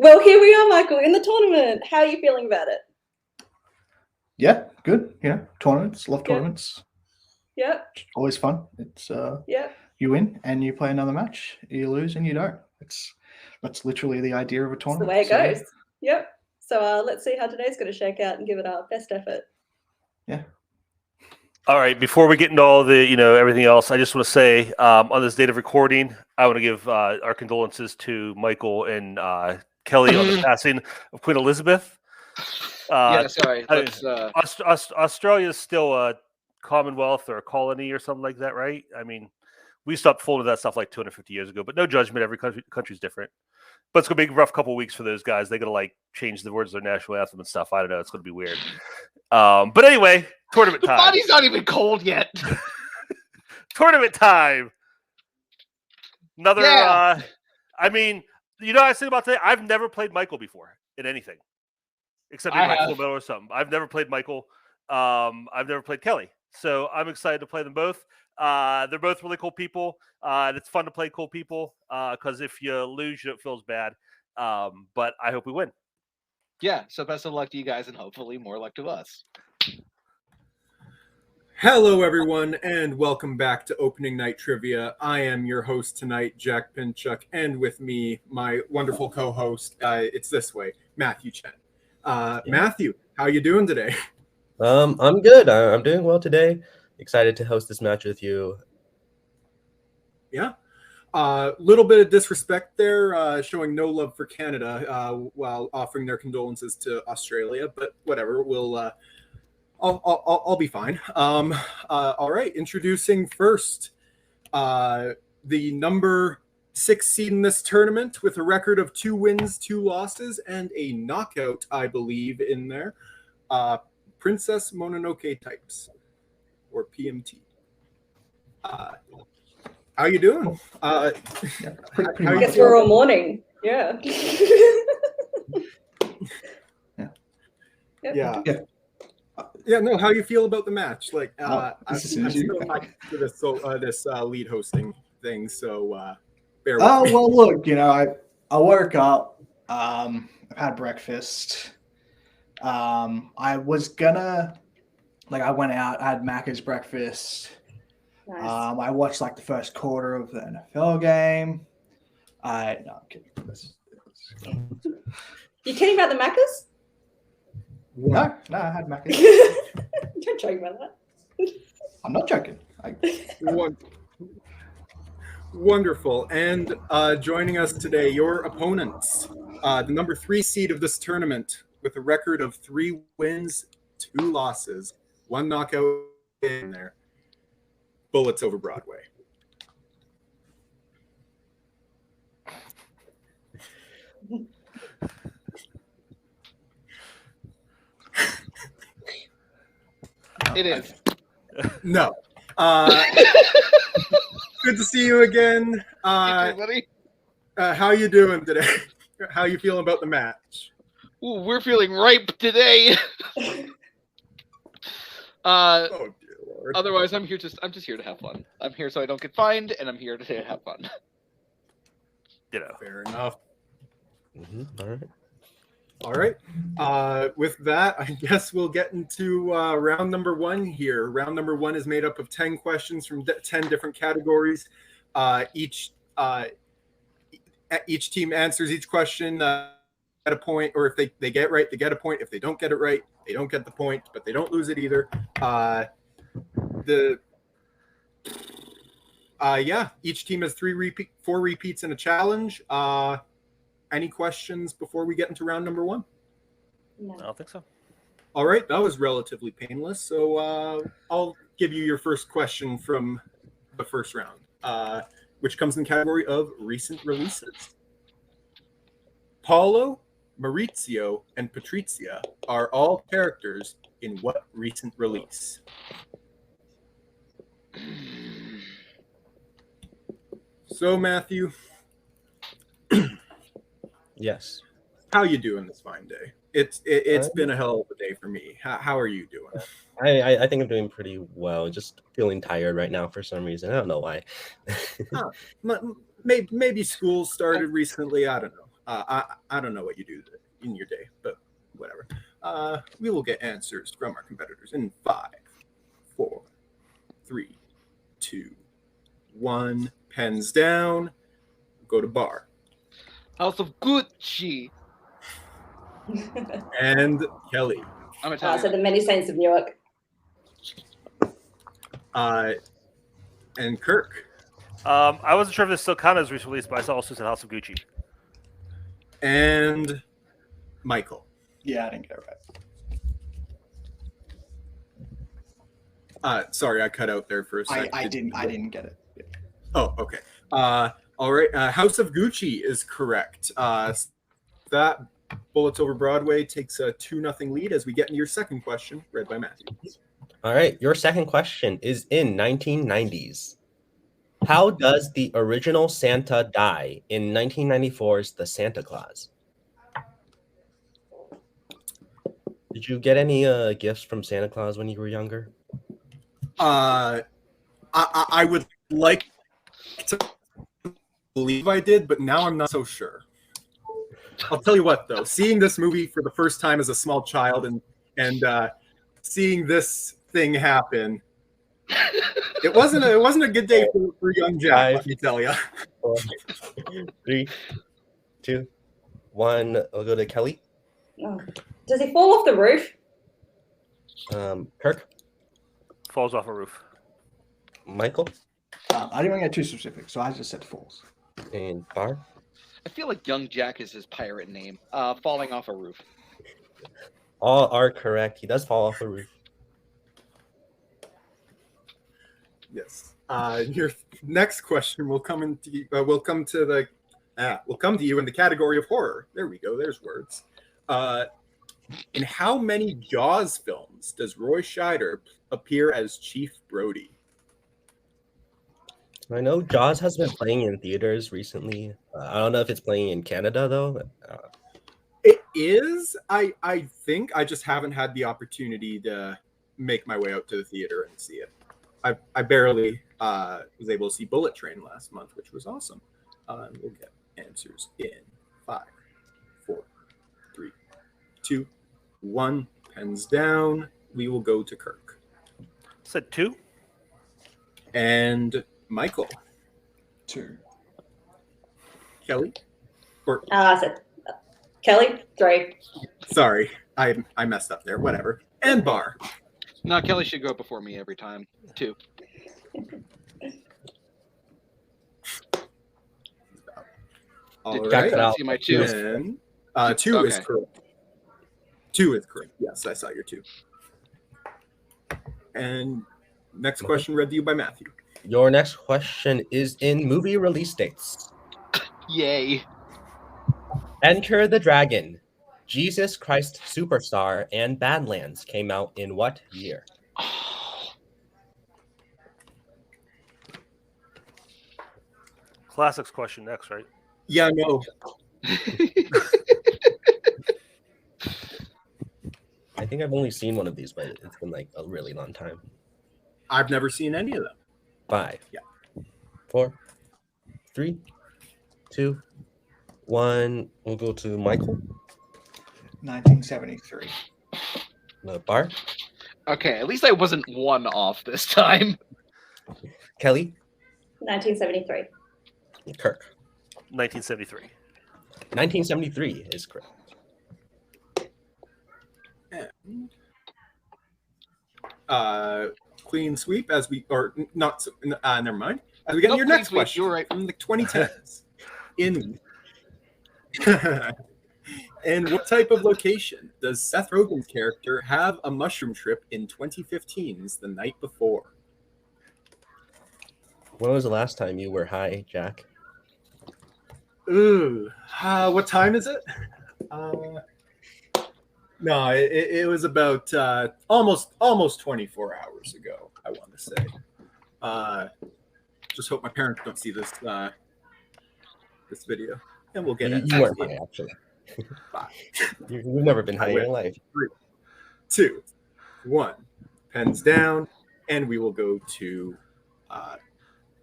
Well, here we are, Michael, in the tournament. How are you feeling about it? Yeah, good. Tournaments, love tournaments. Yeah. Always fun. It's you win and you play another match. You lose and you don't. That's literally the idea of a tournament. That's the way it goes. Yep. So let's see how today's going to shake out and give it our best effort. Yeah. All right. Before we get into all the, everything else, I just want to say on this date of recording, I want to give our condolences to Michael and Kelly on the passing of Queen Elizabeth. Sorry. Australia is still a Commonwealth or a colony or something like that, right? I mean, we stopped folding that stuff like 250 years ago, but no judgment. Every country's different. But it's going to be a rough couple of weeks for those guys. They're going to change the words of their national anthem and stuff. I don't know. It's going to be weird. But anyway, tournament time. The body's not even cold yet. Tournament time. Another, I say about today, I've never played Michael before in anything. Except in full metal or something. I've never played Michael. I've never played Kelly. So I'm excited to play them both. They're both really cool people. And it's fun to play cool people because if you lose, you don't feel as bad. But I hope we win. Yeah, so best of luck to you guys and hopefully more luck to us. Hello, everyone, and welcome back to Opening Night Trivia. I am your host tonight, Jack Pinchuk, and with me, my wonderful co-host, it's this way, Matthew Chen. Matthew, how you doing today? I'm good. I'm doing well today. Excited to host this match with you. Yeah. Little bit of disrespect there, showing no love for Canada while offering their condolences to Australia, but whatever. I'll be fine. All right. Introducing first, the number 6 seed in this tournament with a record of 2 wins, 2 losses, and a knockout, I believe, in there. Princess Mononoke types, or PMT. How you doing? I guess we're all morning. Yeah. No, how you feel about the match? I'm still not for this lead hosting thing, so bear with me. Well, look, I woke up, I've had breakfast. I was gonna, I went out, I had Macca's breakfast. Nice. I watched the first quarter of the NFL game. No, I'm kidding. You kidding about the Maccas? No, I had Macca's. Don't joke about that. I'm not joking. Wonderful. And joining us today, your opponents, the number 3 seed of this tournament with a record of 3 wins, 2 losses, 1 knockout in there. Bullets over Broadway. It is. No. Good to see you again. Everybody. How you doing today? How you feeling about the match? Ooh, we're feeling ripe today. Oh dear Lord. Otherwise, I'm just here to have fun. I'm here so I don't get fined, and I'm here to have fun. Fair enough. Mm-hmm. All right. All right. With that, I guess we'll get into round number 1 here. Round number 1 is made up of 10 questions from 10 different categories. Each team answers each question at a point, or if they get it right, they get a point. If they don't get it right, they don't get the point, but they don't lose it either. Each team has 4 repeats and a challenge. Any questions before we get into round number 1? No. I don't think so. All right, that was relatively painless. So I'll give you your first question from the first round, which comes in the category of recent releases. Paulo, Maurizio, and Patrizia are all characters in what recent release? So, Matthew, Yes. how you doing this fine day? It's been a hell of a day for me. How are you doing? I think I'm doing pretty well. Just feeling tired right now for some reason. I don't know why. Maybe school started recently. I don't know. I don't know what you do in your day, but whatever. We will get answers from our competitors in 5, 4, 3, 2, 1. Pens down. Go to bar. House of Gucci. And Kelly. I'm So Italian. the Many Saints of Newark. And Kirk. I wasn't sure if this still counted as recent release, but I also said House of Gucci. And Michael. Yeah, I didn't get it right. Sorry, I cut out there for a second. I didn't get it. Yeah. Oh, okay. All right. House of Gucci is correct. That Bullets Over Broadway takes a 2-0 lead as we get into your second question, read by Matthew. All right, your second question is in 1990s. How does the original Santa die in 1994's The Santa Claus? Did you get any gifts from Santa Claus when you were younger? I would like to believe I did, but now I'm not so sure. I'll tell you what, though, seeing this movie for the first time as a small child and seeing this thing happen, it wasn't a good day for young Jack. Let me tell you. 4, 3, 2, 1. I'll go to Kelly. Oh. Does he fall off the roof? Kirk. Falls off a roof. Michael. I didn't want to get too specific, so I just said falls. And Bar. I feel like Young Jack is his pirate name. Falling off a roof. All are correct. He does fall off a roof. Yes. Your next question will come to you in the category of horror. There we go. There's words. In how many Jaws films does Roy Scheider appear as Chief Brody? I know Jaws has been playing in theaters recently. I don't know if it's playing in Canada though. It is. I think I just haven't had the opportunity to make my way out to the theater and see it. I barely was able to see Bullet Train last month, which was awesome. We'll get answers in 5, 4, 3, 2, 1. Pens down. We will go to Kirk. Said 2. And Michael. 2. Kelly? Or I said Kelly, 3. sorry, I messed up there. Whatever. And Bar. No, Kelly should go before me every time. 2. All Did right. Jack- see my 2? And 2 is Okay. correct. 2 is correct. Yes, I saw your 2. And next question read to you by Matthew. Your next question is in movie release dates. Yay. Enter the Dragon, Jesus Christ Superstar, and Badlands came out in what year? Classics question next, right? Yeah, no. I think I've only seen one of these, but it's been like a really long time. I've never seen any of them. 5, Yeah. 4, 3, 2, 1. We'll go to Michael. 1973. Bar. Okay, at least I wasn't 1 off this time. Kelly. 1973. Kirk. 1973. 1973 is correct. Clean sweep as we, or not, never mind. As we get Nope, your clean next sweep, question you're right. from the 2010s. In what type of location does Seth Rogen's character have a mushroom trip in 2015's The Night Before? When was the last time you were high, Jack? Ooh, what time is it? No, it was about almost 24 hours ago, I want to say. Just hope my parents don't see this this video, and we'll get it. You weren't high, actually. You've never been high in your life. 3, 2, 1. Pens down, and we will go to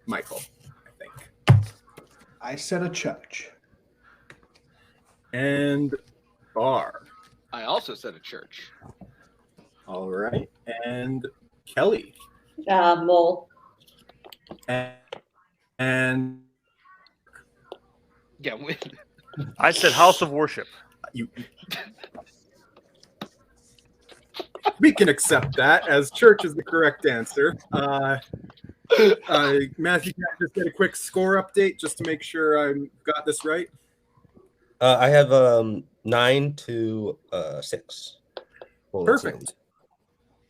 Michael, I think. I said a church. And Bar. I also said a church. All right. And Kelly. Mall. And Yeah, I said house of worship. you. We can accept that as church is the correct answer. Matthew, can I just get a quick score update just to make sure I got this right? I have 9 to 6. Perfect.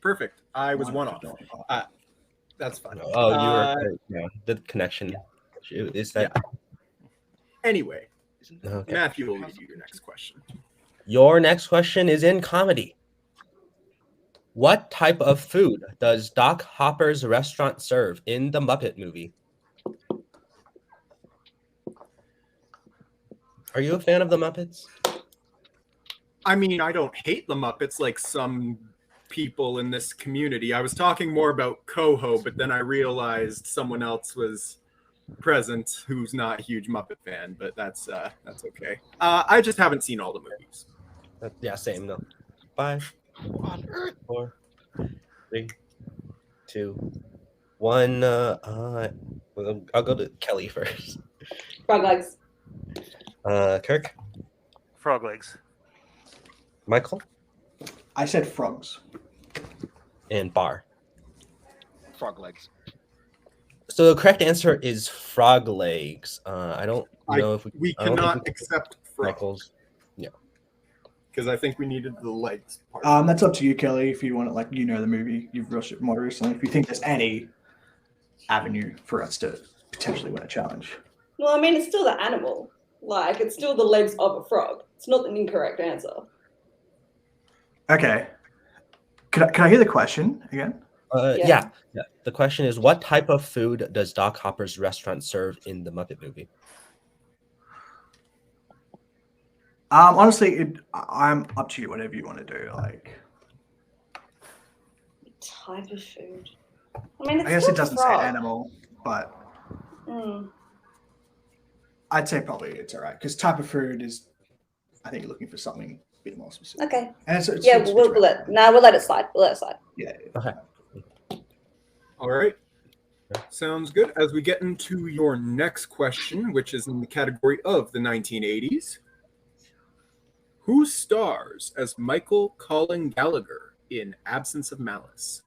Perfect. I was one off. That's fine. Oh, you were the connection. Is that Anyway, okay? Matthew will read you your next question. Your next question is in comedy. What type of food does Doc Hopper's restaurant serve in the Muppet movie? Are you a fan of the Muppets? I mean, I don't hate the Muppets like some people in this community. I was talking more about Coho, but then I realized someone else was present who's not a huge Muppet fan, but that's okay. I just haven't seen all the movies. Yeah, same. No. 5, 4, 3, 2, 1. I'll go to Kelly first. Frog legs. Kirk, Frog legs. Michael, I said frogs. and Bar. frog legs. So the correct answer is frog legs. I don't know if We I don't think cannot accept frogs Michael's. Yeah. because I think we needed the legs part. That's up to you, Kelly. If you want it, like the movie, you've watched it more recently. If you think there's any avenue for us to potentially win a challenge. Well, I mean, it's still the animal. Like, it's still the legs of a frog. It's not an incorrect answer. Okay. Can I hear the question again? Yeah. The question is, what type of food does Doc Hopper's restaurant serve in the Muppet movie? Honestly, I'm up to you. Whatever you want to do. Like, Type of food. I mean, it's I guess still it doesn't say frog. animal, but Mm. I'd say probably it's all right because type of food is. I think you're looking for something a bit more specific. Okay. And it's Yeah, it's we'll let it slide. We'll let it slide. Yeah. Okay. All right. Sounds good. As we get into your next question, which is in the category of the 1980s, who stars as Michael Colin Gallagher in Absence of Malice?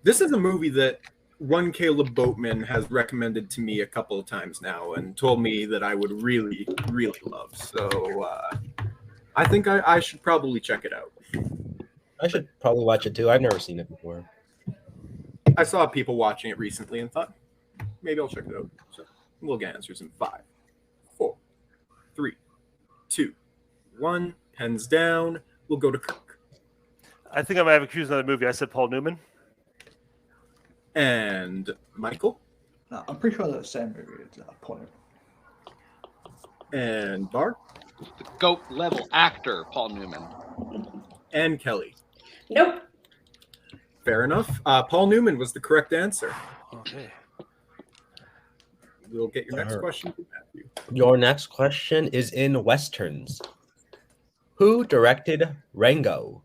This is a movie that one Caleb Boatman has recommended to me a couple of times now and told me that I would really, really love. So I think I should probably check it out. I should probably watch it too. I've never seen it before. I saw people watching it recently and thought, maybe I'll check it out. So we'll get answers in 5, 4, 3, 2, 1. Pens down. We'll go to Kirk. I think I might have accused another movie. I said Paul Newman. And Michael. No, I'm pretty sure they're the same movie. It's point. And Bar. The GOAT level actor, Paul Newman. And Kelly. Nope. Fair enough. Paul Newman was the correct answer. Okay. We'll get your next question from Matthew. Your next question is in Westerns. Who directed Rango?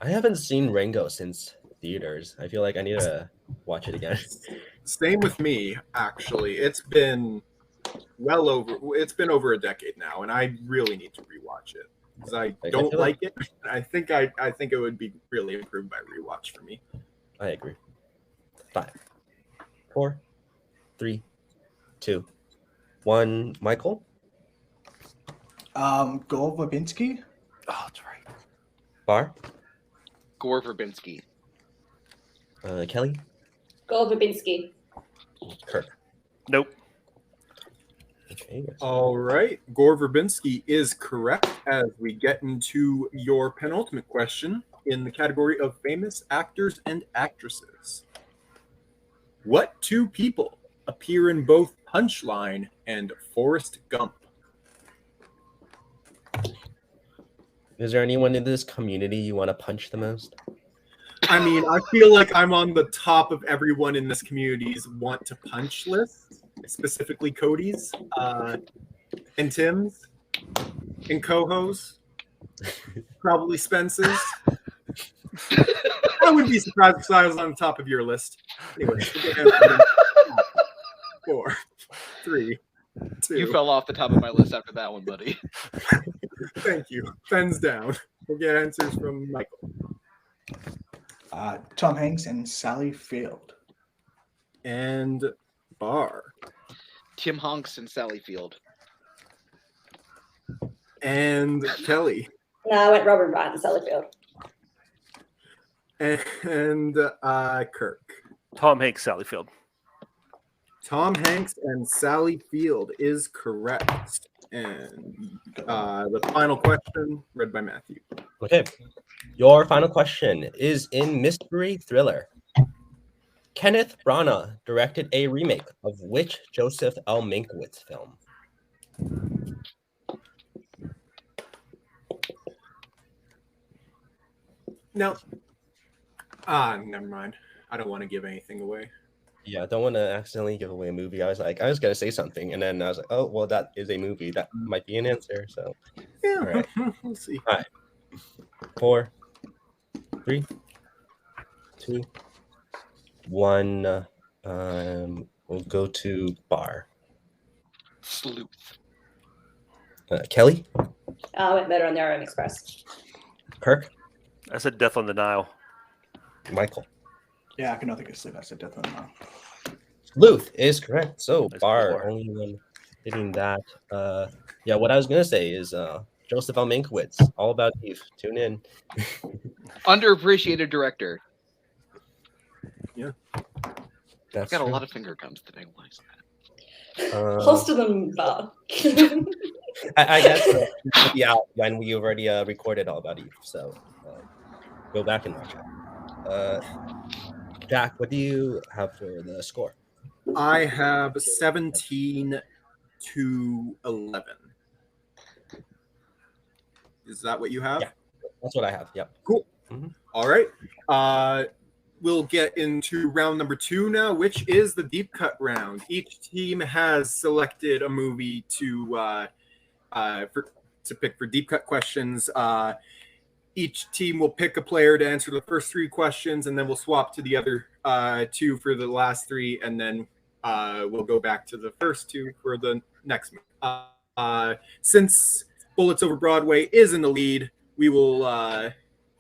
I haven't seen Rango since theaters. I feel like I need to watch it again. Same with me, actually. It's been over a decade now, and I really need to rewatch it because I don't like it. I think it would be really improved by rewatch for me. I agree. 5, 4, 3, 2, 1. Michael? Gore Verbinski. Oh, that's right. Bar? Gore Verbinski. Kelly? Gore Verbinski. Kirk? Nope. Okay. All right. Gore Verbinski is correct as we get into your penultimate question in the category of famous actors and actresses. What two people appear in both Punchline and Forrest Gump? Is there anyone in this community you want to punch the most? I mean, I feel like I'm on the top of everyone in this community's want to punch list, specifically Cody's, and Tim's, and Coho's, probably Spence's. I wouldn't be surprised if I was on the top of your list. Anyway, 4, 3, 2. You fell off the top of my list after that one, buddy. Thank you. Pens down. We'll get answers from Michael. Tom Hanks and Sally Field. And Bar. Tim Hanks and Sally Field. And Kelly. No, I went Robin Wright and Sally Field. And Kirk. Tom Hanks, Sally Field. Tom Hanks and Sally Field is correct. And the final question, read by Matthew. Okay. Your final question is in mystery thriller. Kenneth Branagh directed a remake of which Joseph L. Mankiewicz film? No. Never mind. I don't want to give anything away. Yeah, I don't want to accidentally give away a movie. I was going to say something, and then I was like, oh, well, that is a movie. That might be an answer. So, Yeah, all right. We'll see. All right. 4, 3, 2, 1. We'll go to Bar. Sleuth. Kelly? I went Better on the Orient Express. Kirk? I said Death on the Nile. Michael? Yeah, I can think of sleep. I said Death on the Nile. Sleuth is correct. So Nice Bar, score. only one hitting that. Yeah, what I was gonna say is Joseph L. Mankiewicz, All About Eve. Tune in. Underappreciated director. That's Got a true. lot of finger guns today. Why is that? Close to them, Bar. I guess it'll be out when we already recorded All About Eve. So go back and watch it. Jack, what do you have for the score? I have 17 to 11. Is that what you have? Yeah. That's what I have. Yep. Cool. Mhm. All right. We'll get into round number 2 now, which is the deep cut round. Each team has selected a movie to pick for deep cut questions. Each team will pick a player to answer the first 3 questions, and then we'll swap to the other 2 for the last 3, and then we'll go back to the first 2 for the next movie. Since Bullets Over Broadway is in the lead, we will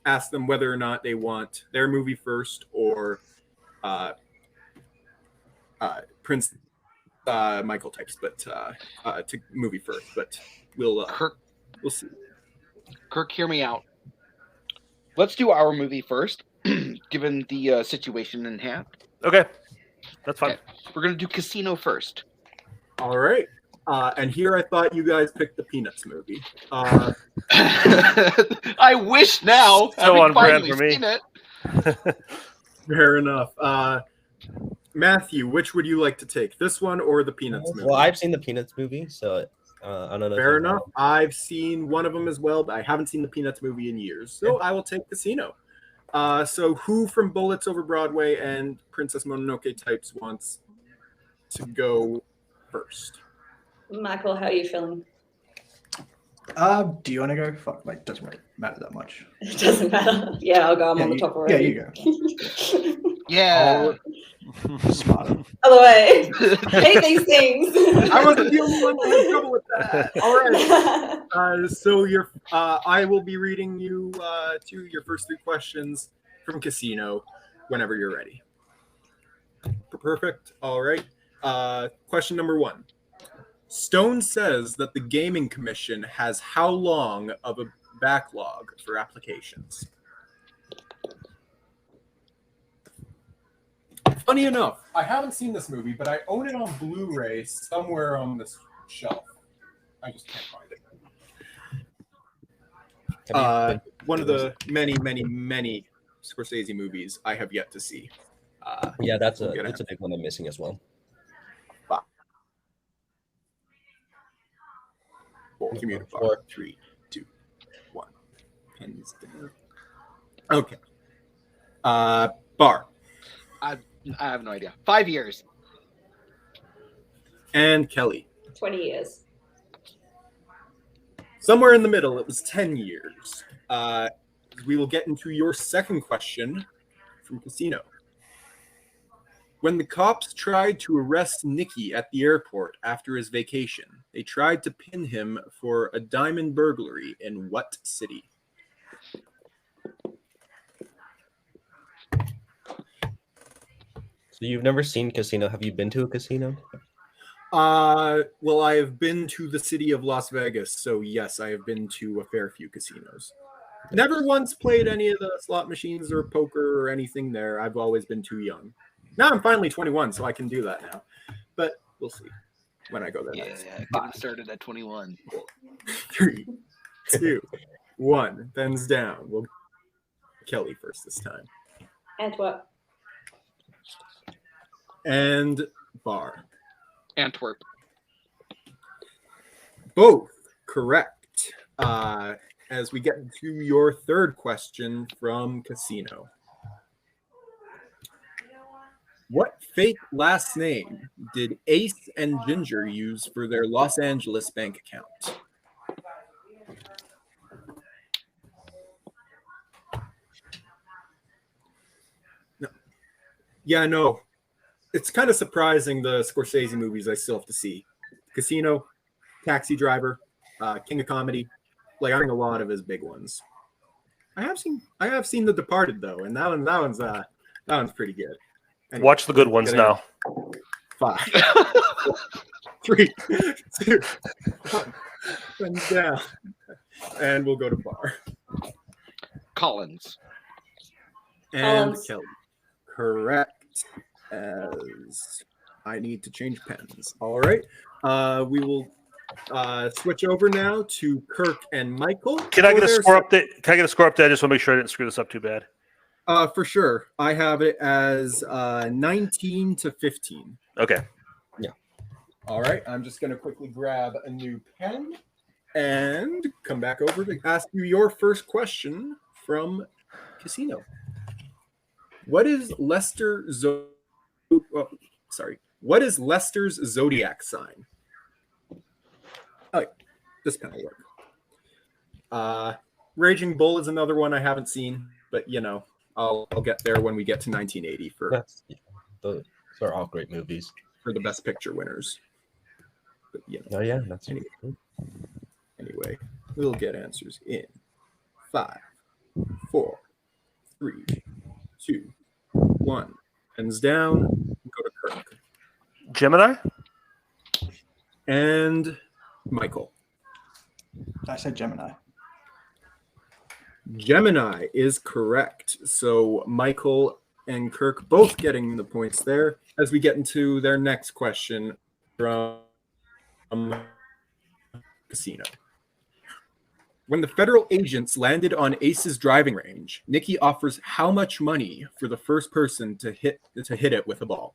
ask them whether or not they want their movie first or Prince Michael types, but to movie first. But we'll see. Kirk, hear me out. Let's do our movie first, given the situation in hand. Okay. That's fine. Okay. We're going to do Casino first. All right. And here I thought you guys picked the Peanuts movie. I wish now. So on brand finally for me. seen it. Fair enough. Matthew, which would you like to take? This one or the Peanuts movie? Well, I've seen the Peanuts movie, so I don't know. Fair enough. I've seen one of them as well, but I haven't seen the Peanuts movie in years. So I will take Casino. So who from Bullets Over Broadway and Princess Mononoke types wants to go first? Michael, how are you feeling? Do you want to go? Fuck, like, doesn't really matter that much. It doesn't matter. Yeah, I'll go. I'm Yeah, on the you- top Yeah, already. you go. Yeah. Smarter. Other way. Hate these things. I wasn't the only one that had trouble with that. All right. So I will be reading you to your first 3 questions from Casino whenever you're ready. Perfect. All right. Question number 1. Stone says that the Gaming Commission has how long of a backlog for applications? Funny enough, I haven't seen this movie, but I own it on Blu-ray somewhere on this shelf. I just can't find it. One of the many, many, many Scorsese movies I have yet to see. Yeah, that's We're gonna a big one I'm missing as well. Community Four. 3, 2, 1. Pens down. Okay. Bar. I have no idea. 5 years. And Kelly. 20 years. Somewhere in the middle, it was 10 years. We will get into your second question from Casino. When the cops tried to arrest Nicky at the airport after his vacation, they tried to pin him for a diamond burglary in what city? So you've never seen Casino? Have you been to a casino? Well, I have been to the city of Las Vegas, so yes, I have been to a fair few casinos. Never once played any of the slot machines or poker or anything there. I've always been too young. Now I'm finally 21, so I can do that now. But we'll see when I go there next. Getting started at 21. 3, 2, 1. Pens down. We'll Kelly first this time. Antwerp. And Bar. Antwerp. Both correct. As we get to your third question from Casino. What fake last name did Ace and Ginger use for their Los Angeles bank account? No. Yeah, no. It's kind of surprising the Scorsese movies I still have to see. Casino, Taxi Driver, King of Comedy. Like, I think a lot of his big ones. I have seen The Departed though, and that one's pretty good. Anyway, Watch the good ones now. 5, 3, 2, 1. And down. And we'll go to Bar. Collins. And Collins. Kelly. Correct. As I need to change pens. All right. We will switch over now to Kirk and Michael. Can I get a score update? Can I get a score update? I just want to make sure I didn't screw this up too bad. For sure. I have it as 19 to 15. Okay. Yeah. All right. I'm just going to quickly grab a new pen and come back over to ask you your first question from Casino. What is What is Lester's zodiac sign? Oh, this pen will work. Raging Bull is another one I haven't seen, but I'll get there when we get to 1980 Those are all great movies. For the best picture winners. But, Oh yeah, that's anyway, we'll get answers in 5, 4, 3, 2, 1. Pens down. Go to Kirk. Gemini? And Michael. I said Gemini. Gemini is correct. So Michael and Kirk both getting the points there as we get into their next question from Casino. When the federal agents landed on Ace's driving range, Nicky offers how much money for the first person to hit it with a ball?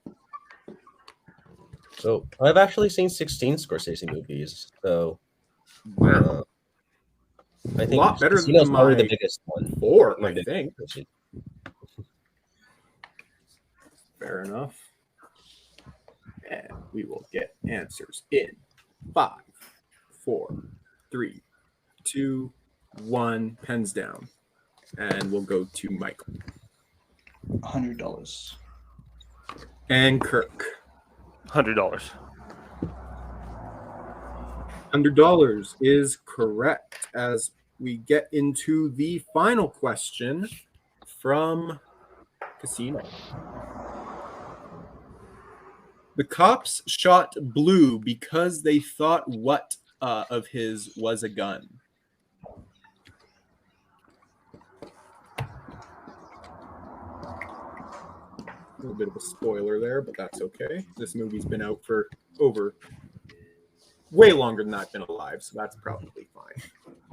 So I've actually seen 16 Scorsese movies. So I think a lot better Casino's than probably my the biggest one. 4, My I big- think. Fair enough. And we will get answers in 5, 4, 3, 2, 1. Pens down. And we'll go to Michael. $100. And Kirk. $100. $100 is correct as we get into the final question from Casino. The cops shot Blue because they thought what of his was a gun? A little bit of a spoiler there, but that's okay. This movie's been out for way longer than I've been alive, so that's probably fine.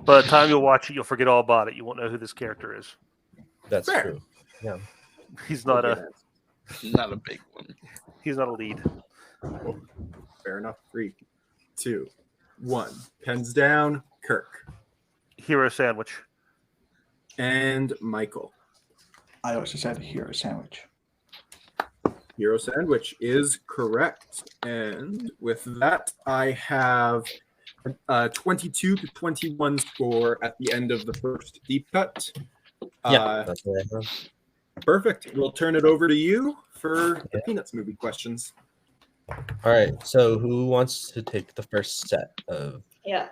By the time you'll watch it, you'll forget all about it. You won't know who this character is. That's Fair. true. Yeah. He's not Okay, Not a big one. He's not a lead. fair enough. 3, 2, 1. Pens down. Kirk. Hero Sandwich. And Michael. I also said hero sandwich. Hero sandwich is correct. And with that, I have a 22 to 21 score at the end of the first deep cut. Yeah, that's what I have. Perfect. We'll turn it over to you for the Peanuts movie questions. All right. So who wants to take the first set of? Yeah.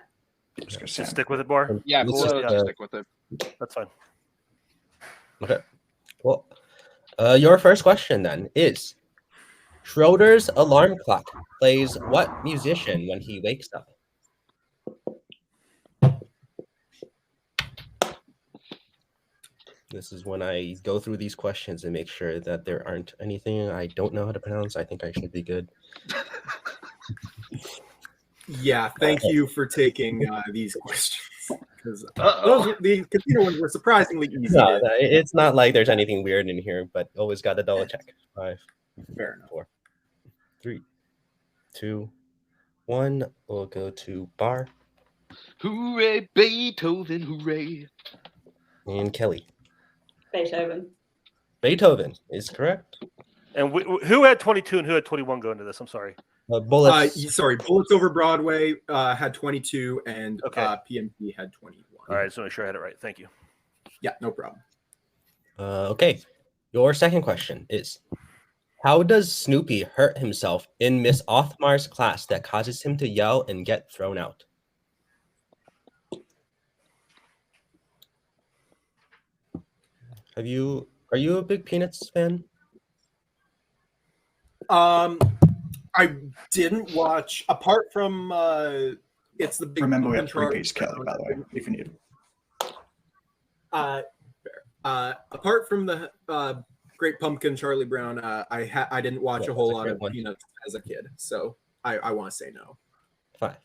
Just stick with it, Bar. Yeah, Let's we'll just, just stick with it. That's fine. Okay. Well, your first question then is: Schroeder's alarm clock plays what musician when he wakes up? This is when I go through these questions and make sure that there aren't anything I don't know how to pronounce. I think I should be good. Yeah, thank you for taking these questions. Because Uh-oh. the casino ones were surprisingly easy. No, it's not like there's anything weird in here, but always got to double check. 5, Fair enough. 4, 3, 2, 1. We'll go to Bar Hooray, Beethoven, hooray. and Kelly. Beethoven. Beethoven is correct. And who had 22 and who had 21 go into this? I'm sorry. Bullets. Bullets Over Broadway had 22 and Okay. PMP had 21. All right, so make sure I had it right. Thank you. Yeah, no problem. Okay. Your second question is: How does Snoopy hurt himself in Miss Othmar's class that causes him to yell and get thrown out? Are you a big Peanuts fan? I didn't watch apart from it's the big Remember, we have Pumpkin 3 pieces, Kelly, Charlie by the way, if you need. fair. Apart from the Great Pumpkin Charlie Brown, I didn't watch Yeah, a whole that's a lot great of one. Peanuts as a kid, so I want to say no. 5,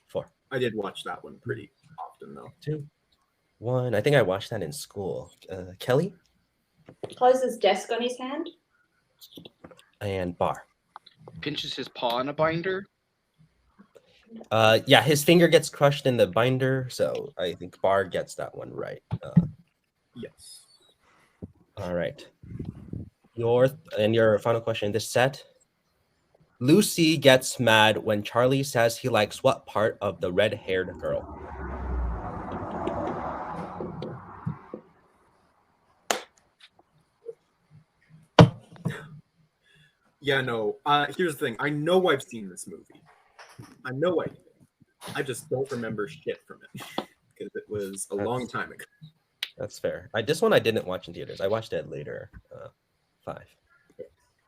4, I did watch that one pretty often though. 2, 1. I think I watched that in school. Kelly Closes desk on his hand. and Bar. Pinches his paw in a binder. Yeah, his finger gets crushed in the binder, so I think Bar gets that one right. Yes. All right. Your final question in this set. Lucy gets mad when Charlie says he likes what part of the red-haired girl? Yeah, no. Here's the thing. I know I've seen this movie. I know I did. I just don't remember shit from it because it was a long time ago. That's fair. This one I didn't watch in theaters. I watched it later. 5,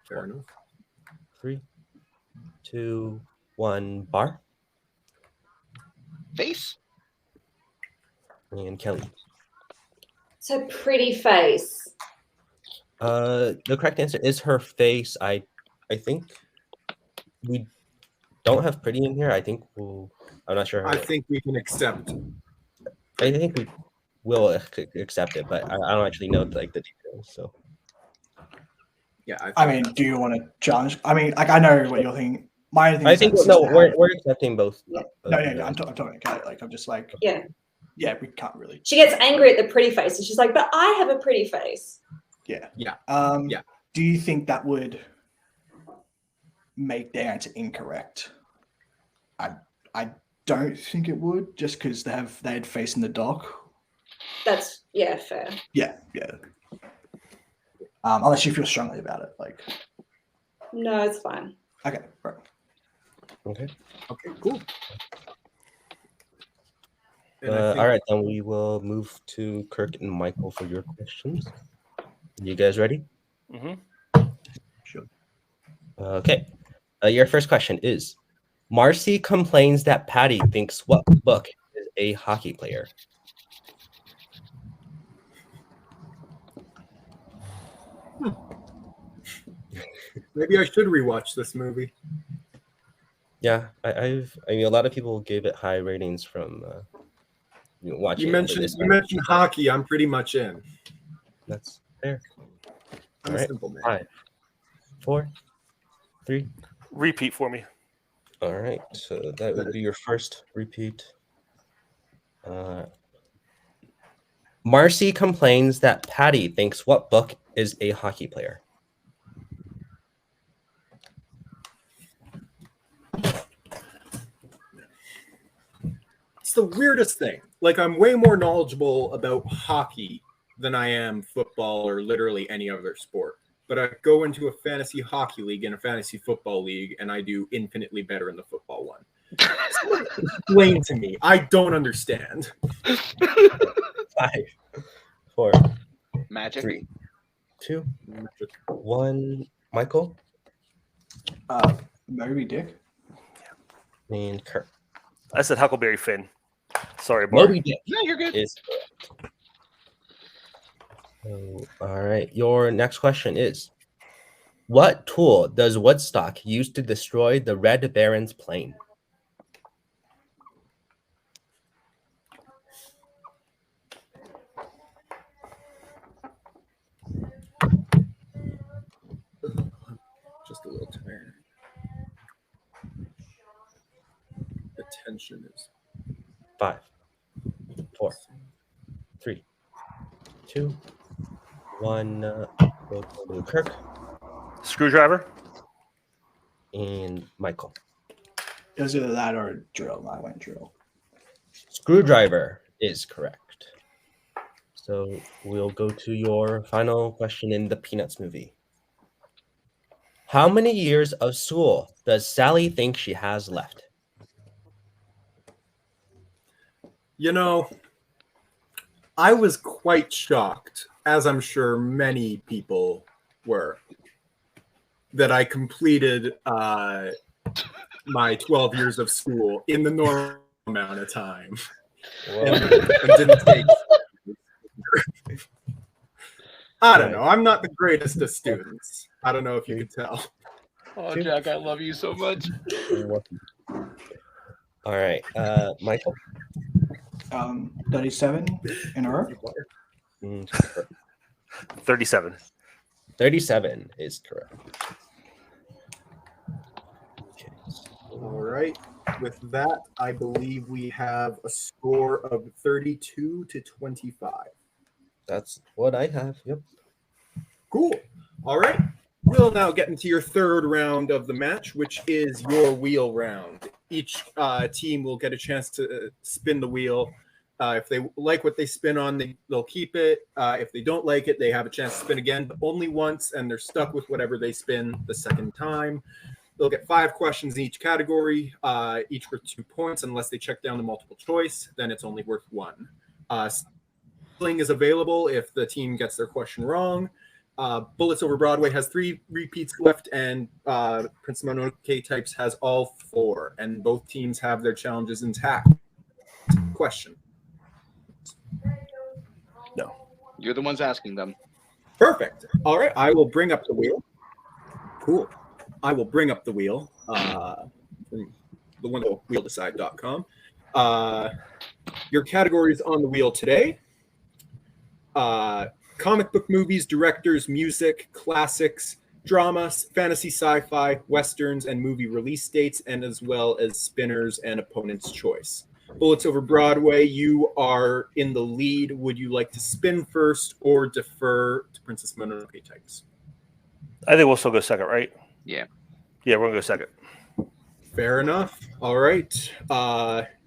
Fair enough. 3, 2, 1. Bar Face. and Kelly. So pretty face. The correct answer is her face. I think we don't have pretty in here. I think I'm not sure. I think we can accept. I think we will accept it, but I don't actually know like the details. So Yeah, I mean, do you want to challenge? I mean, like I know what you're thinking. My only thing I is think that no, sister had- we're accepting both. Yeah. No, I'm talking about like I'm just like Yeah. yeah, we can't really. She gets angry at the pretty face and she's like, but I have a pretty face. Yeah. Yeah. Yeah. Do you think that would make their answer incorrect? I don't think it would, just because they had face in the dock. That's, yeah, fair. Yeah. Unless you feel strongly about it, like. No, it's fine. Okay, right. Okay. Okay, cool. All right, then we will move to Kirk and Michael for your questions. You guys ready? Mm-hmm. Sure. Okay. Your first question is: Marcy complains that Patty thinks what book is a hockey player? Maybe I should rewatch this movie. Yeah, I mean, a lot of people gave it high ratings from watching. You mentioned hockey. I'm pretty much in. That's fair. I'm All a right. simple man. 5, 4, 3. Repeat for me. All right, so that would be your first repeat. Marcy complains that Patty thinks what book is a hockey player? It's the weirdest thing. Like, I'm way more knowledgeable about hockey than I am football or literally any other sport. But I go into a fantasy hockey league and a fantasy football league, and I do infinitely better in the football one. Explain to me. I don't understand. 5, 4, Magic. 3, 2, 1. Michael Moby Dick. and Kirk. I said Huckleberry Finn. Sorry, Bar. Moby Dick Yeah, you're good. is correct. So, all right. Your next question is: what tool does Woodstock use to destroy the Red Baron's plane? Just a little tired. The tension is 5, 4, 3, 2, 1. Go to Kirk Screwdriver. and Michael. It was either that or drill. I went drill. Screwdriver is correct. So we'll go to your final question in the Peanuts movie. How many years of school does Sally think she has left? You know, I was quite shocked, as I'm sure many people were, that I completed my 12 years of school in the normal amount of time. And didn't take. I don't know. I'm not the greatest of students. I don't know if you could tell. Oh, Jack, I love you so much. All right, Michael. 37 in a row. 37. 37 is correct. Okay. All right. With that, I believe we have a score of 32 to 25. That's what I have. Yep. Cool. All right. We'll now get into your third round of the match, which is your wheel round. Each team will get a chance to spin the wheel. If they like what they spin on, they'll keep it. If they don't like it, they have a chance to spin again, but only once, and they're stuck with whatever they spin the second time. They'll get 5 questions in each category, each worth 2 points, unless they check down the multiple choice. Then it's only worth 1. Sling is available if the team gets their question wrong. Bullets Over Broadway has 3 repeats left, and Prince Mononoke Types has all 4, and both teams have their challenges intact. Question. No. You're the ones asking them. Perfect. All right, I will bring up the wheel. Cool. I will bring up the wheel from the one wheeldecide.com. Your categories on the wheel today: comic book movies, directors, music, classics, dramas, fantasy, sci-fi, westerns, and movie release dates, and as well as spinners and opponent's choice. Bullets Over Broadway, you are in the lead. Would you like to spin first or defer to Princess Mononoke Types? I think we'll still go second, right? Yeah. Yeah, we're going to go second. Fair enough. All right.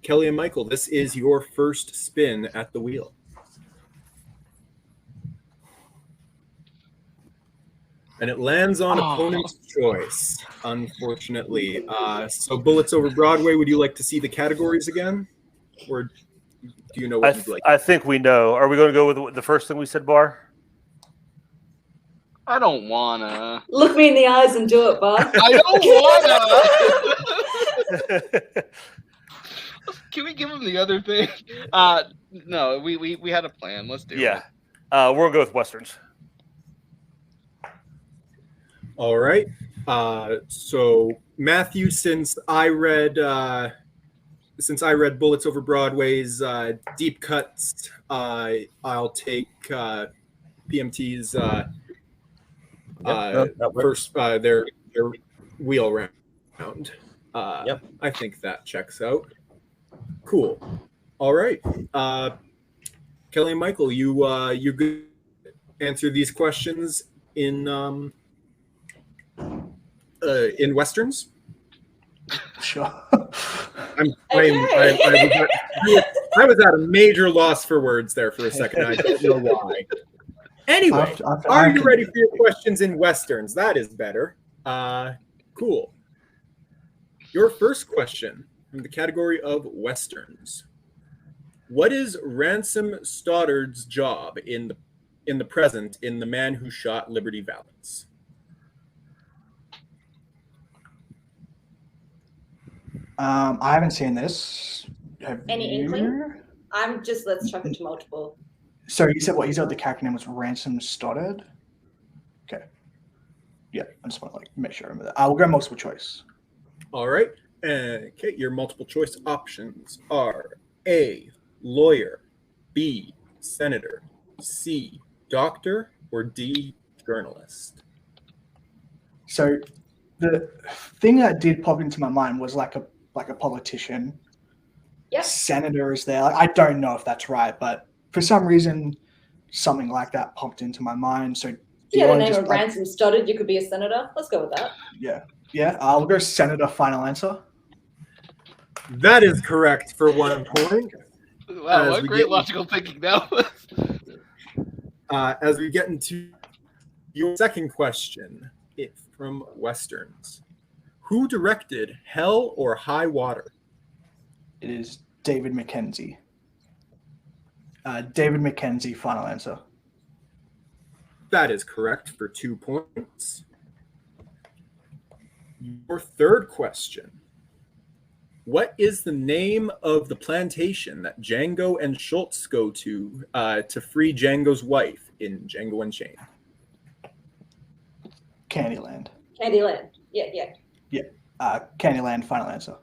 Kelly and Michael, this is your first spin at the wheel. And it lands on opponent's choice, unfortunately. So Bullets Over Broadway, would you like to see the categories again? Or do you know what you'd like? I think we know. Are we going to go with the first thing we said, Bar? I don't wanna. Look me in the eyes and do it, Bob. I don't wanna. Can we give him the other thing? No, we had a plan. Let's do it. Yeah. We're going to go with Westerns. All right. So Matthew, since I read Bullets Over Broadway's deep cuts, I'll take PMT's first their wheel round. Yep. I think that checks out. Cool. All right. Kelly and Michael, you good answer these questions in westerns? Sure. I was at a major loss for words there for a second. I don't know why. Anyway, are you ready for your questions in westerns? That is better. Cool. Your first question from the category of westerns. What is Ransom Stoddard's job in the present in The Man Who Shot Liberty Valance? I haven't seen this. Have Any you? inkling? Let's chuck it to multiple. So you said what? You said the character name was Ransom Stoddard? Okay. Yeah, I just want to make sure I remember that. I will go multiple choice. All right. Okay, your multiple choice options are A, lawyer, B, senator, C, doctor, or D, journalist. So the thing that did pop into my mind was like a politician. Yep. Senator is there. I don't know if that's right, but for some reason, something like that popped into my mind. So If you had a name of Ransom Stoddard, you could be a senator. Let's go with that. Yeah. I'll go senator. Final answer. That is correct for 1 point. Wow, what great logical thinking now. As we get into your second question from westerns, who directed Hell or High Water? It is David Mackenzie. David Mackenzie, final answer. That is correct for 2 points. Your third question. What is the name of the plantation that Django and Schultz go to free Django's wife in Django Unchained? Candyland. Candyland. Yeah. Candyland, final answer.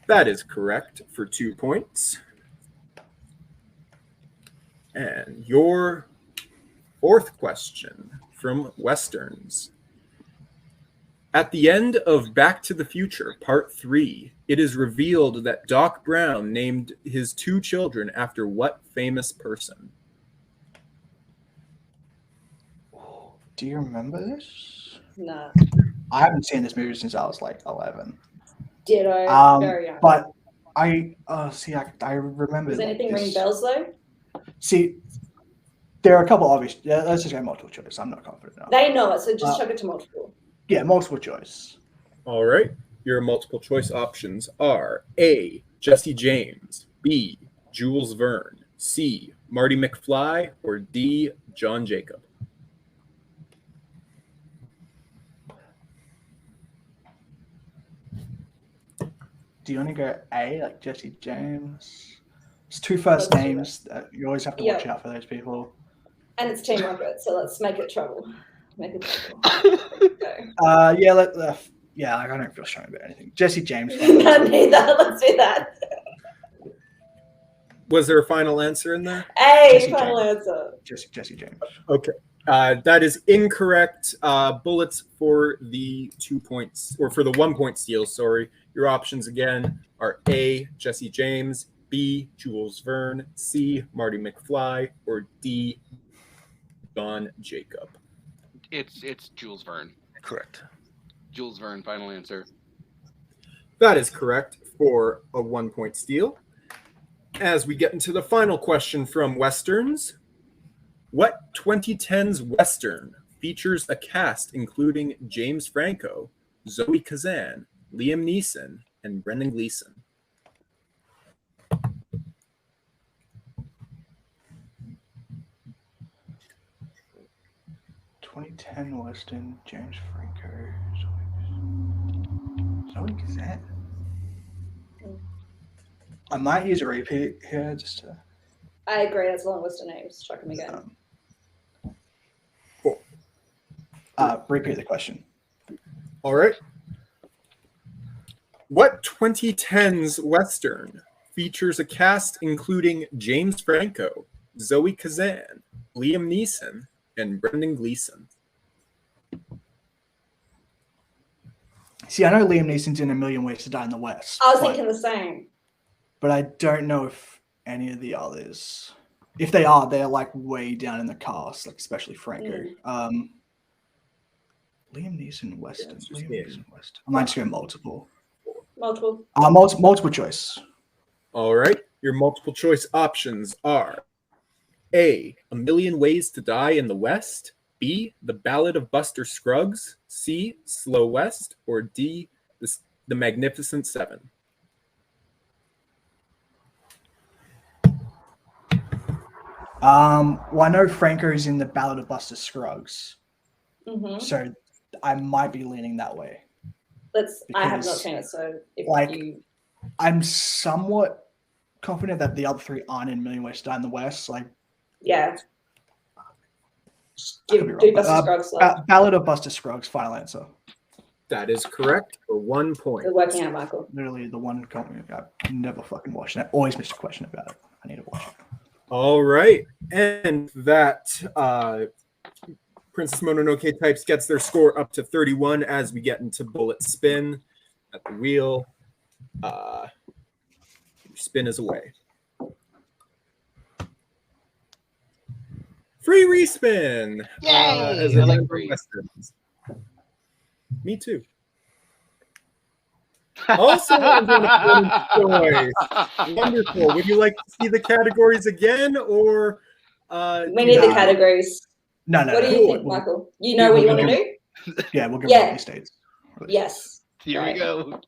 That is correct for 2 points. And your fourth question from westerns. At the end of Back to the Future, Part 3, it is revealed that Doc Brown named his 2 children after what famous person? Do you remember this? No. I haven't seen this movie since I was 11. Ditto. Very young. But I remember. Does anything ring bells though? See, there are a couple obvious. Yeah, let's just go multiple choice. I'm not confident enough. They know it, so just chuck it to multiple. Yeah, multiple choice. All right. Your multiple choice options are A, Jesse James, B, Jules Verne, C, Marty McFly, or D, John Jacob. Do you want to go A, like Jesse James? It's 2 first names. You always have to watch out for those people. And it's team effort, so let's make it trouble. Make it trouble. I don't feel strong about anything. Jesse James. Not neither. Let's do that. Was there a final answer in there? Final answer. Jesse James. Okay. That is incorrect. Bullets for the 2 points, or for the 1 point steal, sorry. Your options again are A, Jesse James, B, Jules Verne, C, Marty McFly, or D, John Jacob. It's Jules Verne. Correct. Jules Verne, final answer. That is correct for a 1 point steal. As we get into the final question from westerns, what 2010s western features a cast including James Franco, Zoe Kazan, Liam Neeson, and Brendan Gleeson? '10 Western, James Franco, Zoe Kazan. I might use a repeat here just to. I agree. That's a long list of names. Chuck them again. Cool. Repeat the question. All right. What 2010s Western features a cast including James Franco, Zoe Kazan, Liam Neeson, and Brendan Gleeson? See, I know Liam Neeson's in A Million Ways to Die in the West. I was thinking the same. But I don't know if any of the others. If they are, they're like way down in the cast, like especially Franco. Liam Neeson, Western. Liam Neeson, Western. I might just go multiple. Multiple. Multiple choice. All right. Your multiple choice options are A, A Million Ways to Die in the West, B, The Ballad of Buster Scruggs, C, Slow West, or D, The Magnificent Seven. Well, I know Franco's in The Ballad of Buster Scruggs, Mm-hmm. so I might be leaning that way. I have not Because, seen it, so if like, you. I'm somewhat confident that the other three aren't in Million Ways to Die in the West. Like, Yeah. I could be Do wrong. Buster Scruggs love. Ballad of Buster Scruggs, final answer. That is correct for 1 point. We're working out, Michael. Literally the one comment I've never fucking watched. And I always miss a question about it. I need to watch it. All right. And that Princess Mononoke types gets their score up to 31 as we get into bullet spin at the wheel. Spin is away. Free respin. Yay! As I a like member free. of Westerns. Me too. Also, choice. Wonderful. Would you like to see the categories again, or We need the categories. No. What do you think, Michael? You know what you want to do? Yeah, we'll go Yeah. release dates. Yes. Here we go.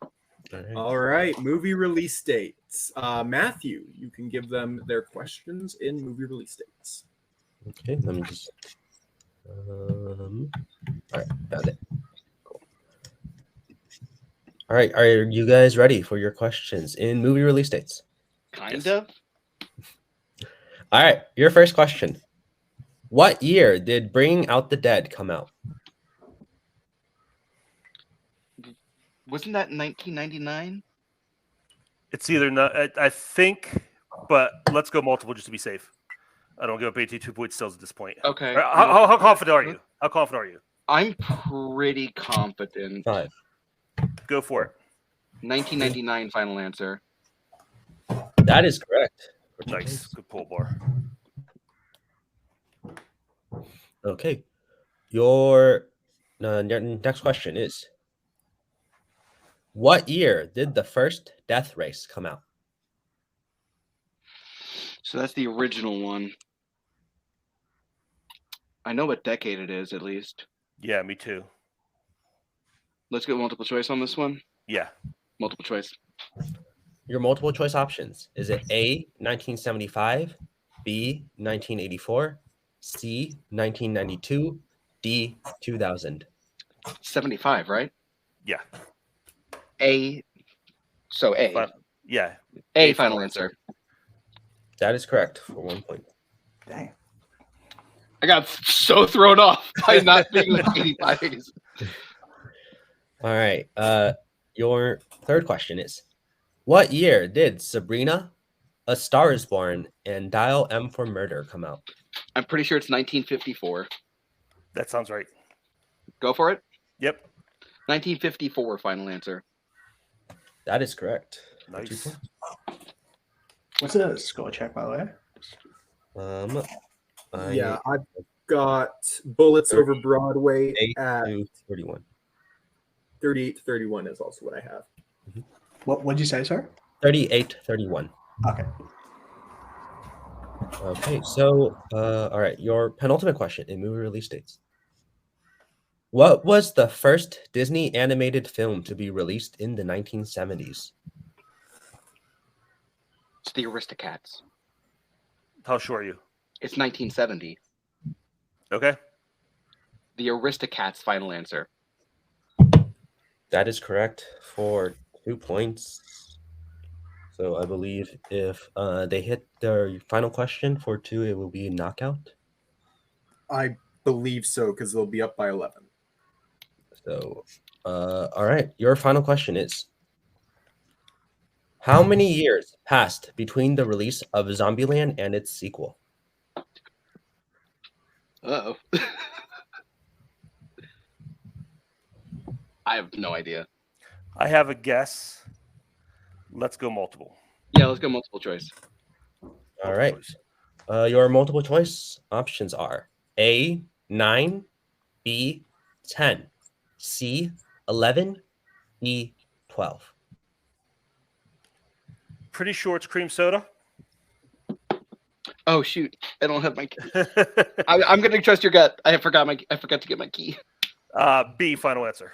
All right, movie release dates. Matthew, you can give them their questions in movie release dates. Okay, let me just. All right, got it. Cool. All right, are you guys ready for your questions in movie release dates? Kind of. All right, your first question. What year did Bringing Out the Dead come out? Wasn't that 1999? It's either not. I think, but let's go multiple just to be safe. I don't give up 82 point stills at this point. Okay. How confident are you? How confident are you? I'm pretty confident. 5. Go for it. 1999 final answer. That is correct. Nice. Good pull bar. Okay. Your next question is, what year did the first Death Race come out? So that's the original one. I know what decade it is, at least. Yeah, me too. Let's get multiple choice on this one. Yeah. Multiple choice. Your multiple choice options. Is it A, 1975, B, 1984, C, 1992, D, 2000? 75, right? Yeah. A. So A. Yeah. A final answer. That is correct for 1 point. Dang. I got so thrown off by not being like 85 days. All right. Your third question is, what year did Sabrina, A Star is Born, and Dial M for Murder come out? I'm pretty sure it's 1954. That sounds right. Go for it. Yep. 1954 final answer. That is correct. Nice. What's a score check, by the way? Yeah, I've got Bullets Over Broadway 8 at to 31. 38 to 31 is also what I have. What'd you say, sir? 38-31. Okay. Okay, so all right, your penultimate question in movie release dates. What was the first Disney animated film to be released in the 1970s? It's the Aristocats. How sure are you? It's 1970. Okay. The Aristocats final answer. That is correct for 2 points. So I believe if they hit their final question for 2, it will be a knockout. I believe so, because they'll be up by 11. So, all right, your final question is, how many years passed between the release of Zombieland and its sequel? Uh-oh. I have no idea. I have a guess. Let's go multiple. Yeah, let's go multiple choice. All right. Your multiple choice options are A, 9, B, 10, C, 11, E, 12. Pretty sure it's cream soda. Oh shoot! I don't have my key. I'm gonna trust your gut. I forgot to get my key. B, final answer.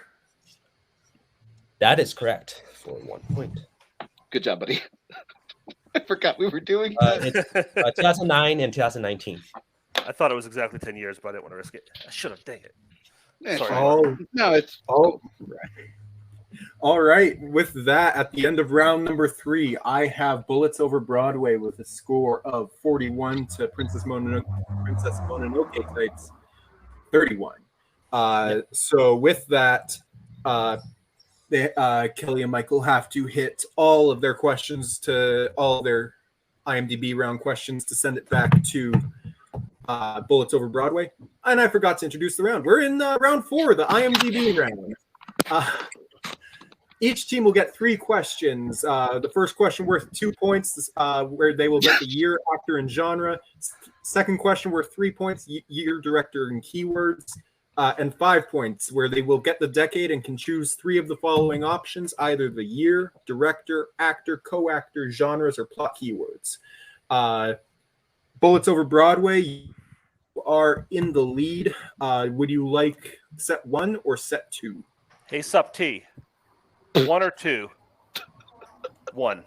That is correct for 1 point. Good job, buddy. I forgot we were doing that. It's 2009 and 2019. I thought it was exactly 10 years, but I didn't want to risk it. I should have. Dang it. Eh, Sorry. Oh, No, it's all right. With that, at the end of round number 3, I have Bullets Over Broadway with a score of 41 to Princess Mononoke types 31. So with that, Kelly and Michael have to hit all of their questions to all their IMDb round questions to send it back to Bullets Over Broadway. And I forgot to introduce the round. We're in round 4, the IMDb round. Each team will get 3 questions. The first question worth 2 points, where they will get the year, actor, and genre. Second question worth 3 points, year, director, and keywords. And 5 points, where they will get the decade and can choose 3 of the following options, either the year, director, actor, co-actor, genres, or plot keywords. Bullets Over Broadway, you are in the lead. Would you like set 1 or set 2? Hey, sup, T. 1 or 2? 1.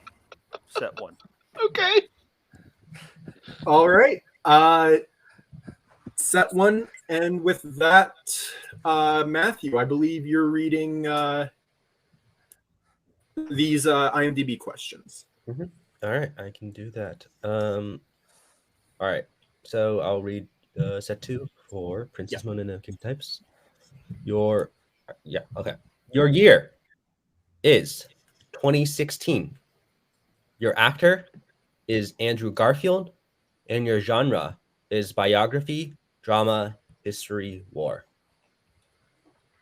Set 1. okay. All right. Set 1. And with that, Matthew, I believe you're reading these IMDb questions. Mm-hmm. All right, I can do that. All right, so I'll read set 2 for Princess Mononoke types. Your year is 2016. Your actor is Andrew Garfield, and your genre is biography, drama, history, war.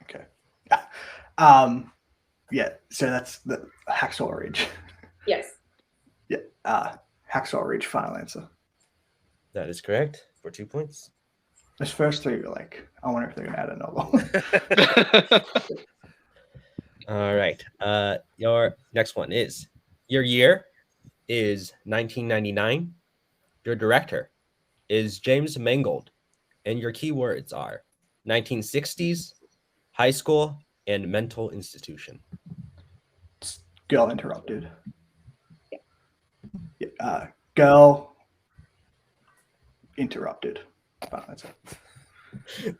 Okay. Yeah. So that's the Hacksaw Ridge. Yes. Yeah. Hacksaw Ridge. Final answer. That is correct for 2 points. Those first 3 were like, I wonder if they're gonna add another one. All right. Your next one is your year is 1999. Your director is James Mangold, and your keywords are 1960s, high school, and mental institution. Girl interrupted. Yeah. Girl interrupted. Final answer.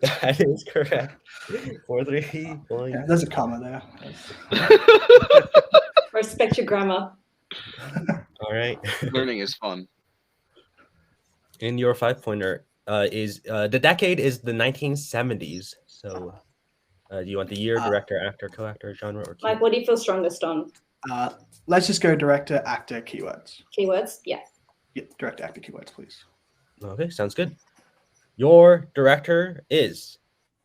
That is correct for 3 points. Yeah, there's a comma there. Respect your grammar. All right. Learning is fun. And your 5-pointer is the decade is the 1970s. So do you want the year, director, actor, co-actor, genre, or Mike, what do you feel strongest on? Let's just go director, actor, keywords. Keywords? Yeah. Yeah, director, actor, keywords, please. Okay, sounds good. Your director is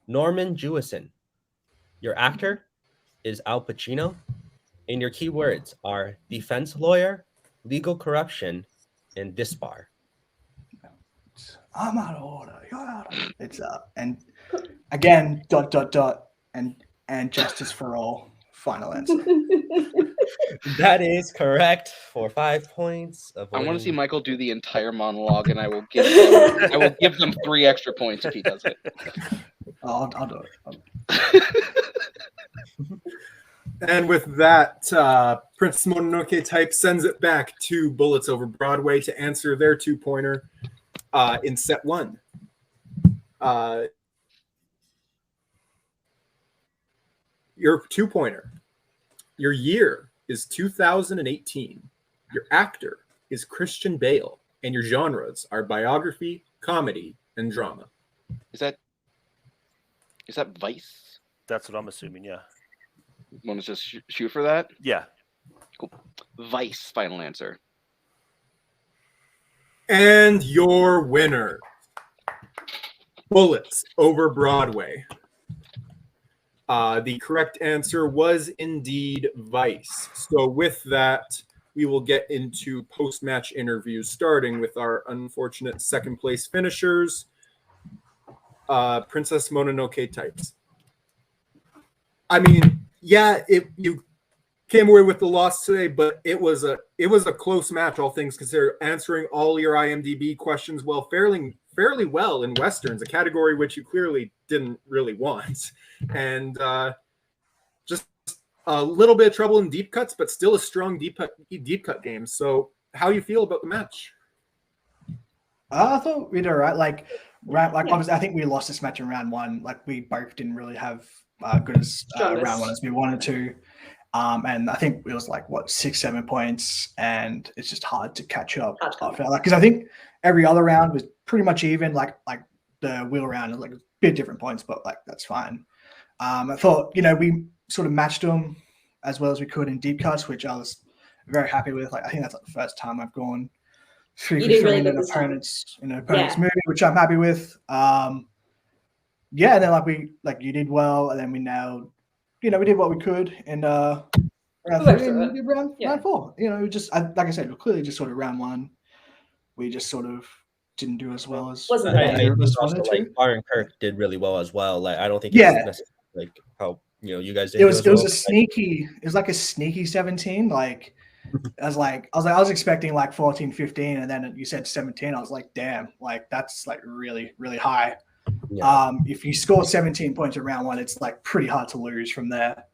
Norman Jewison. Your actor is Al Pacino. And your keywords are defense lawyer, legal corruption, and disbar. I'm out of order. You're out of order. It's and again, ... and justice for all. Final answer. That is correct for 5 points. I want to see Michael do the entire monologue, and I will give them 3 extra points if he does it. I'll do it. And with that, Princess Mononoke type sends it back to Bullets Over Broadway to answer their 2-pointer in set 1. Your 2-pointer. Your year is 2018. Your actor is Christian Bale, and your genres are biography, comedy, and drama. Is that Vice? That's what I'm assuming, yeah. Want to just shoot for that? Yeah. Cool. Vice, final answer. And your winner, Bullets Over Broadway. The correct answer was indeed Vice. So with that, we will get into post-match interviews, starting with our unfortunate second-place finishers, Princess Mononoke types. I mean, yeah, you came away with the loss today, but it was a close match, all things considered. Answering all your IMDb questions fairly well in westerns, a category which you clearly didn't really want, and just a little bit of trouble in deep cuts, but still a strong deep cut game. So, how you feel about the match? I thought we did all right. Obviously, I think we lost this match in round one. Like, we both didn't really have good as round one as we wanted to. And I think it was 6-7 points, and it's just hard to catch up. Because I think every other round was pretty much even. Like the wheel round is a bit different points, but that's fine. I thought we sort of matched them as well as we could in deep cuts, which I was very happy with. I think that's the first time I've gone 3 for 3 in an opponent's movie, which I'm happy with. And then you did well, and then we nailed. We did what we could in round 3 and we did round 4. Just like I said, we're clearly just sort of round 1. We just sort of didn't do as well as I think also Bar and Kirk did really well as well. I don't think it's how you guys did. It was a sneaky. It was a sneaky 17. I was expecting 14, 15, and then you said 17. I was like, damn, that's really, really high. Yeah. If you score 17 points in round 1, it's pretty hard to lose from there.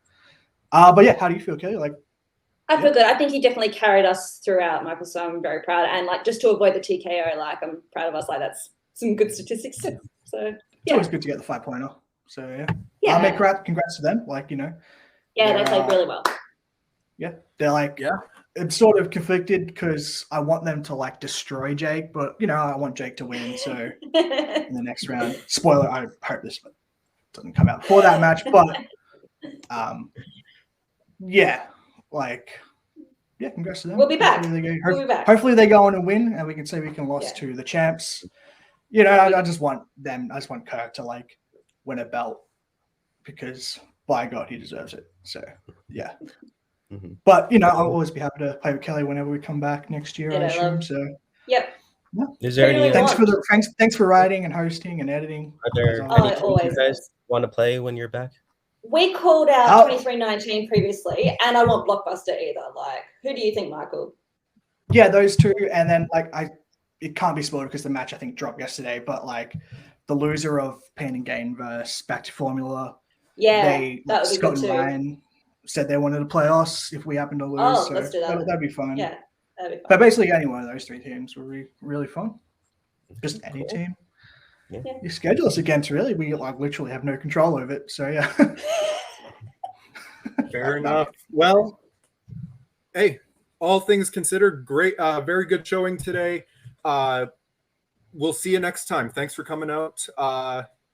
But yeah, how do you feel, Kelly? I feel good. I think he definitely carried us throughout, Michael. So I'm very proud. And just to avoid the TKO, I'm proud of us. That's some good statistics. So it's always good to get the 5-pointer. So yeah. Congrats to them. Yeah, they played really well. Yeah, they're it's sort of conflicted because I want them to destroy Jake, but I want Jake to win. So in the next round, spoiler, I hope this doesn't come out before that match, but congrats to them. We'll be back. Hopefully they go on and win, and we can say we can lost to the champs. I just want Kirk to win a belt because by God he deserves it. So yeah. Mm-hmm. But I'll always be happy to play with Kelly whenever we come back next year. I assume so. Yep. Yeah. Is there any? Thanks for writing and hosting and editing. Are there any teams you guys want to play when you're back? We called out 23-19 previously, and I want Blockbuster either. Who do you think, Michael? Yeah, those two, and then it can't be spoiled because the match I think dropped yesterday. But the loser of Pain and Gain versus Back to Formula. Yeah, that would be Scott good too. and Ryan said they wanted to play us if we happen to lose. Oh, let's do that. That'd be fun. Yeah, that'd be fun. But basically, any one of those 3 teams would be really fun. Just any team. Yeah. You schedule us against, really. We literally have no control over it. So yeah. Fair enough. Well, hey, all things considered, great, very good showing today. We'll see you next time. Thanks for coming out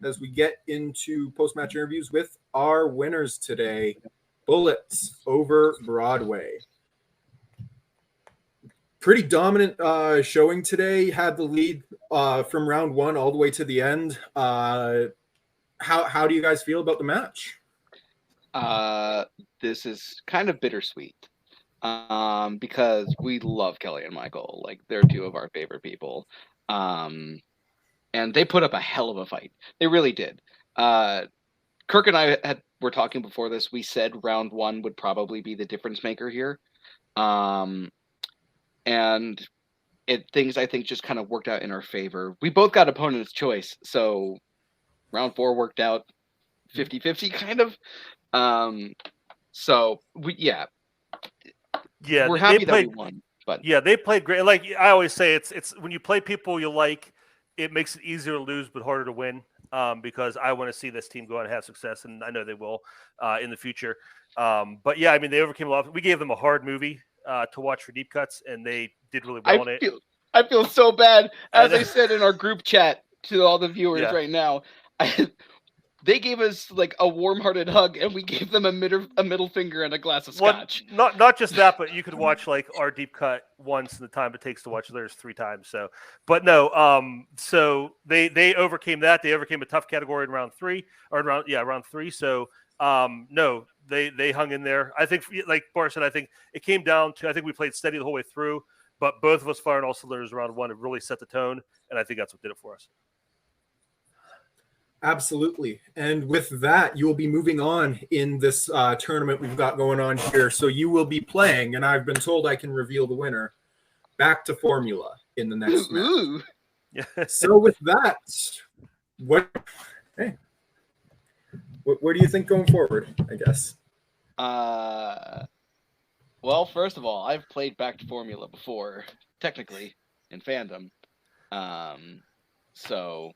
as we get into post-match interviews with our winners today. Bullets over Broadway. Pretty dominant showing today. Had the lead from round 1 all the way to the end. How do you guys feel about the match? This is kind of bittersweet because we love Kelly and Michael. They're 2 of our favorite people. And they put up a hell of a fight. They really did. Kirk and I were talking before this. We said round 1 would probably be the difference maker here. And things I think just kind of worked out in our favor. We both got opponent's choice. So round 4 worked out 50-50 kind of. We're happy that we won. But yeah, they played great. I always say, it's when you play people you like, it makes it easier to lose but harder to win. Because I want to see this team go on and have success, and I know they will in the future. But yeah, they overcame a lot. We gave them a hard movie to watch for deep cuts, and they did really well on it. I feel so bad. As I said in our group chat to all the viewers right now, they gave us a warm-hearted hug, and we gave them a middle finger and a glass of scotch. Not just that, but you could watch our deep cut once in the time it takes to watch theirs 3 times. So, but no, so they overcame that. They overcame a tough category in round 3. So, no, They hung in there. I think, like Bar said, I think it came down to, I think we played steady the whole way through, but both of us firing all cylinders round one have really set the tone, and I think that's what did it for us. Absolutely. And with that, you will be moving on in this tournament we've got going on here. So you will be playing, and I've been told I can reveal the winner, back to Formula in the next match. Ooh. So with that, what do you think going forward, I guess? Well, first of all, I've played Back to Formula before, technically, in fandom. So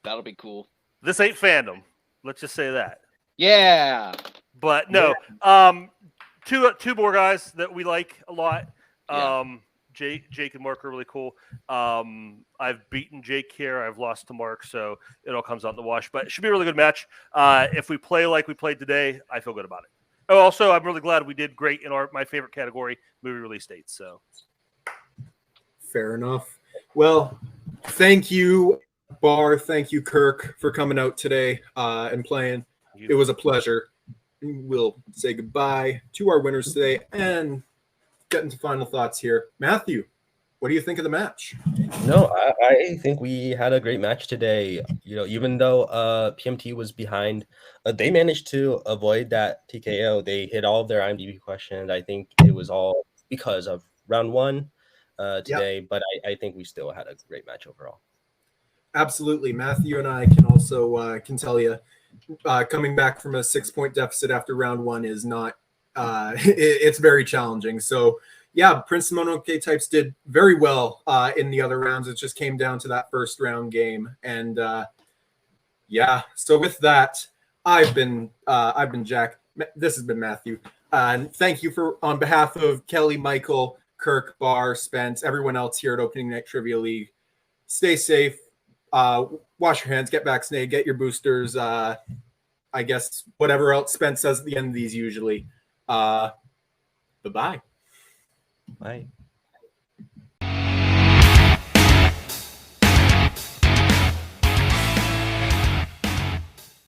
that'll be cool. This ain't fandom. Let's just say that. Yeah. But no, two more guys that we like a lot. Jake and Mark are really cool. I've beaten Jake here. I've lost to Mark, so it all comes out in the wash. But it should be a really good match. If we play like we played today, I feel good about it. Oh, also, I'm really glad we did great in my favorite category, movie release dates. So fair enough. Well, thank you, Bar. Thank you, Kirk, for coming out today and playing. It was a pleasure. We'll say goodbye to our winners today and get into final thoughts here. Matthew, what do you think of the match? No, I think we had a great match today. Even though PMT was behind, they managed to avoid that TKO. They hit all of their IMDb questions. I think it was all because of round one today, but I think we still had a great match overall. Absolutely. Matthew and I can also can tell you coming back from a 6-point deficit after round one is not it's very challenging. So yeah, Prince and Mononoke types did very well in the other rounds. It just came down to that first round game. And so with that, I've been Jack. This has been Matthew. And thank you on behalf of Kelly, Michael, Kirk, Bar, Spence, everyone else here at Opening Night Trivia League. Stay safe. Wash your hands, get vaccinated, get your boosters. I guess whatever else Spence says at the end of these usually. Bye-bye. Bye.